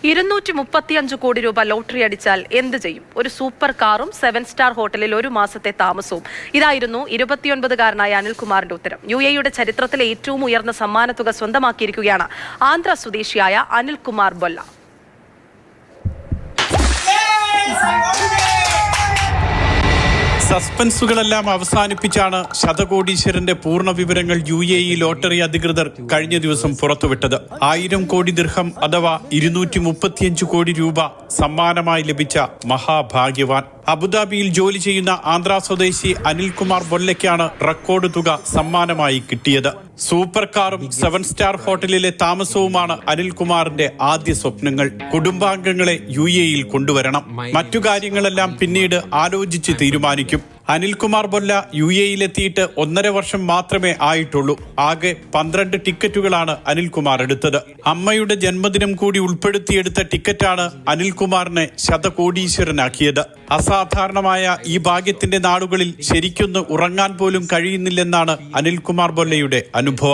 235 കോടി രൂപ ലോട്ടറി അടിച്ചാൽ എന്ത് ചെയ്യും? ഒരു സൂപ്പർ കാറും 7 സ്റ്റാർ ഹോട്ടലിൽ ഒരു മാസത്തെ താമസവും. ഇതായിരുന്നു 29-കാരനായ അനിൽകുമാറിന്റെ ഉത്തരം. UAE ചരിത്രത്തിലെ ഏറ്റവും ഉയർന്ന സമ്മാനത്തുക സ്വന്തമാക്കിയിരിക്കുകയാണ് ആന്ധ്ര സ്വദേശിയായ അനിൽകുമാർ ബൊല്ല. സസ്പെൻസുകളെല്ലാം അവസാനിപ്പിച്ചാണ് ശതകോടീശ്വരന്റെ പൂർണ്ണ വിവരങ്ങൾ UAE ലോട്ടറി അധികൃതർ കഴിഞ്ഞ ദിവസം പുറത്തുവിട്ടത്. 1000 കോടി ദിർഹം അഥവാ 235 കോടി രൂപ സമ്മാനമായി ലഭിച്ച മഹാഭാഗ്യവാൻ. അബുദാബിയിൽ ജോലി ചെയ്യുന്ന ആന്ധ്ര സ്വദേശി അനിൽകുമാർ ബൊല്ലയ്ക്കാണ് റെക്കോർഡ് തുക സമ്മാനമായി കിട്ടിയത്. സൂപ്പർ കാറും 7 സ്റ്റാർ ഹോട്ടലിലെ താമസവുമാണ് അനിൽകുമാറിന്റെ ആദ്യ സ്വപ്നങ്ങൾ. കുടുംബാംഗങ്ങളെ UAE കൊണ്ടുവരണം. മറ്റു കാര്യങ്ങളെല്ലാം പിന്നീട് ആലോചിച്ച് തീരുമാനിക്കും. അനിൽകുമാർ ബൊല്ല UAE-ലെത്തിയിട്ട് 1.5 വർഷം മാത്രമേ ആയിട്ടുള്ളൂ. ആകെ 12 ടിക്കറ്റുകളാണ് അനിൽകുമാർ എടുത്തത്. അമ്മയുടെ ജന്മദിനം കൂടി ഉൾപ്പെടുത്തിയെടുത്ത ടിക്കറ്റാണ് അനിൽകുമാറിനെ ശതകോടീശ്വരനാക്കിയത്. അസാധാരണമായ ഈ ഭാഗ്യത്തിന്റെ നാടുകളിൽ ശരിക്കൊന്ന് ഉറങ്ങാൻ പോലും കഴിയുന്നില്ലെന്നാണ് അനിൽകുമാർ ബൊല്ലയുടെ അനുഭവം.